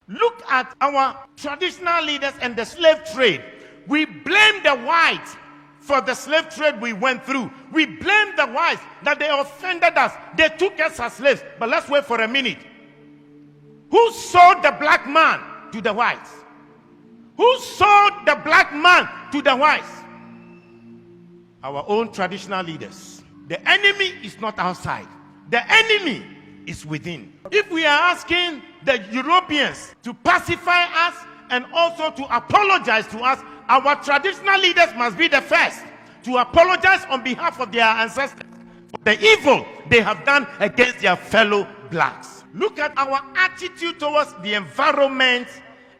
Look at our traditional leaders and the slave trade. We blame the whites for the slave trade we went through. We blame the whites that they offended us. They took us as slaves. But let's wait for a minute. Who sold the black man to the whites? Who sold the black man to the whites? Our own traditional leaders. The enemy is not outside. The enemy is within. If we are asking the Europeans to pacify us and also to apologize to us, our traditional leaders must be the first to apologize on behalf of their ancestors for the evil they have done against their fellow blacks. Look at our attitude towards the environment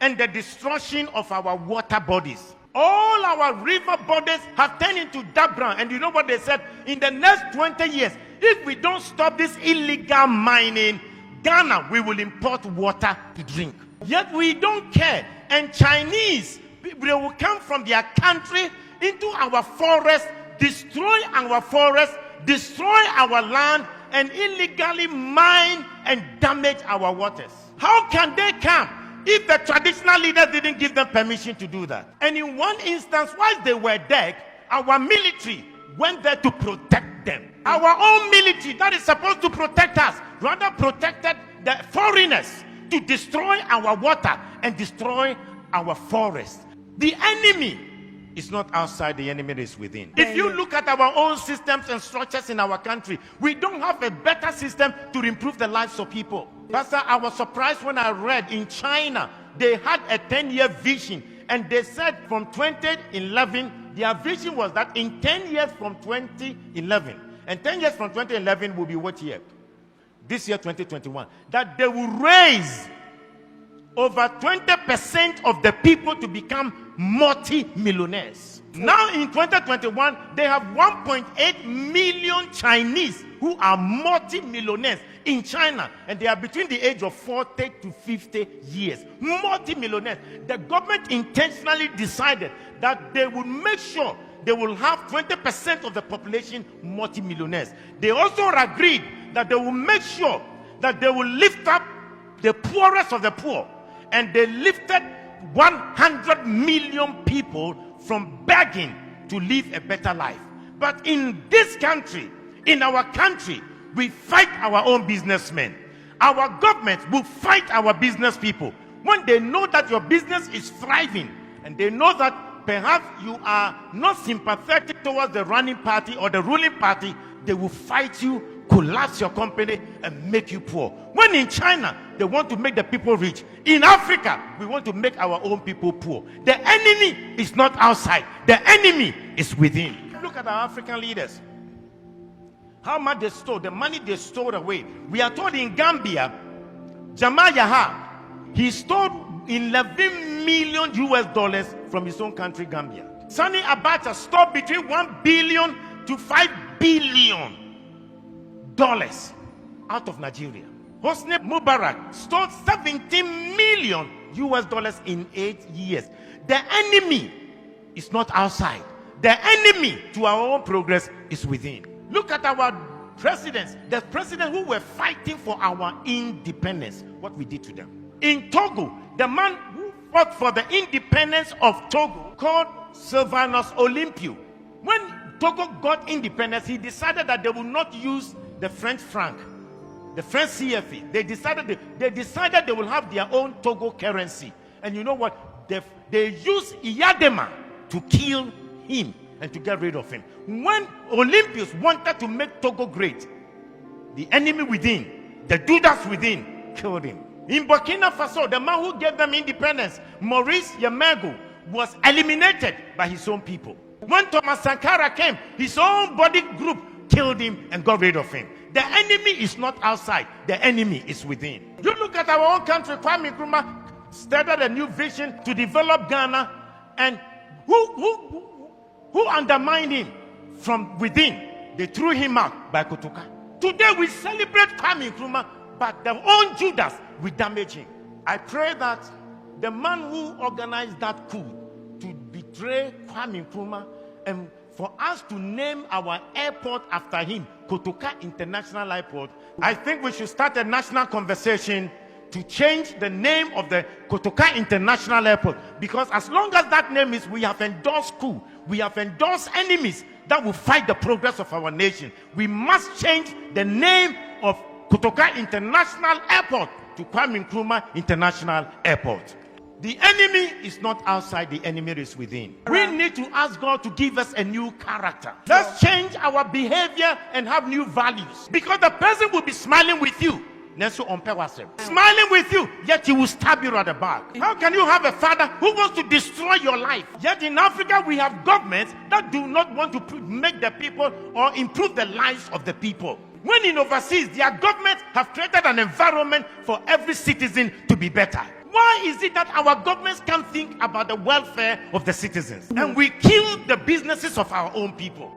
and the destruction of our water bodies. All our river bodies have turned into dark brown. And you know what they said? In the next 20 years, if we don't stop this illegal mining, Ghana, we will import water to drink. Yet we don't care. And Chinese, they will come from their country into our forest, destroy our forest, destroy our land, and illegally mine and damage our waters. How can they come if the traditional leaders didn't give them permission to do that? And in one instance, whilst they were there, our military went there to protect them. Our own military that is supposed to protect us rather protected the foreigners to destroy our water and destroy our forest. The enemy is not outside, the enemy is within. If you look at our own systems and structures in our country, we don't have a better system to improve the lives of people. Pastor, I was surprised when I read in China, they had a 10-year vision, and they said from 2011, their vision was that in 10 years from 2011, and 10 years from 2011 will be what year? This year, 2021. That they will raise over 20% of the people to become multi-millionaires. Now in 2021, they have 1.8 million Chinese who are multi-millionaires in China, and they are between the age of 40 to 50 years. Multi-millionaires. The government intentionally decided that they will make sure they will have 20% of the population multi-millionaires. They also agreed that they will make sure that they will lift up the poorest of the poor. And they lifted 100 million people from begging to live a better life. But in this country, in our country, we fight our own businessmen. Our government will fight our business people. When they know that your business is thriving, and they know that perhaps you are not sympathetic towards the running party or the ruling party, they will fight you, collapse your company, and make you poor. When in China, they want to make the people rich. In Africa, we want to make our own people poor. The enemy is not outside. The enemy is within. Look at our African leaders. How much they stole, the money they stole away. We are told in Gambia, Jamal Yaha, he stole 11 million US dollars from his own country, Gambia. Sani Abacha stole between 1 billion to 5 billion dollars out of Nigeria. Hosni Mubarak stole 17 million US dollars in 8 years. The enemy is not outside. The enemy to our own progress is within. Look at our presidents, the presidents who were fighting for our independence, what we did to them. In Togo, the man who fought for the independence of Togo, called Sylvanus Olympio, when Togo got independence, he decided that they would not use the French franc, the French CFA. They decided they will have their own Togo currency. And you know what? They used Iyadema to kill him and to get rid of him. When Olympians wanted to make Togo great, the enemy within, the Judas within, killed him. In Burkina Faso, the man who gave them independence, Maurice Yamego, was eliminated by his own people. When Thomas Sankara came, his own body group killed him and got rid of him. The enemy is not outside. The enemy is within. You look at our own country, Kwame Nkrumah started a new vision to develop Ghana, and who undermined him from within? They threw him out by Kotoka. Today we celebrate Kwame Nkrumah, but the own Judas will damage him. I pray that the man who organized that coup to betray Kwame Nkrumah, and for us to name our airport after him, Kotoka International Airport, I think we should start a national conversation to change the name of the Kotoka International Airport, because as long as that name is, we have endorsed coup, we have endorsed enemies that will fight the progress of our nation. We must change the name of Kotoka International Airport to Kwame Nkrumah International Airport. The enemy is not outside, the enemy is within. We need to ask God to give us a new character. Let's change our behavior and have new values, because the person will be smiling with you, smiling with you, yet he will stab you at the back. How can you have a father who wants to destroy your life? Yet in Africa we have governments that do not want to make the people or improve the lives of the people. When in overseas, their governments have created an environment for every citizen to be better. Why is it that our governments can't think about the welfare of the citizens? And we kill the businesses of our own people?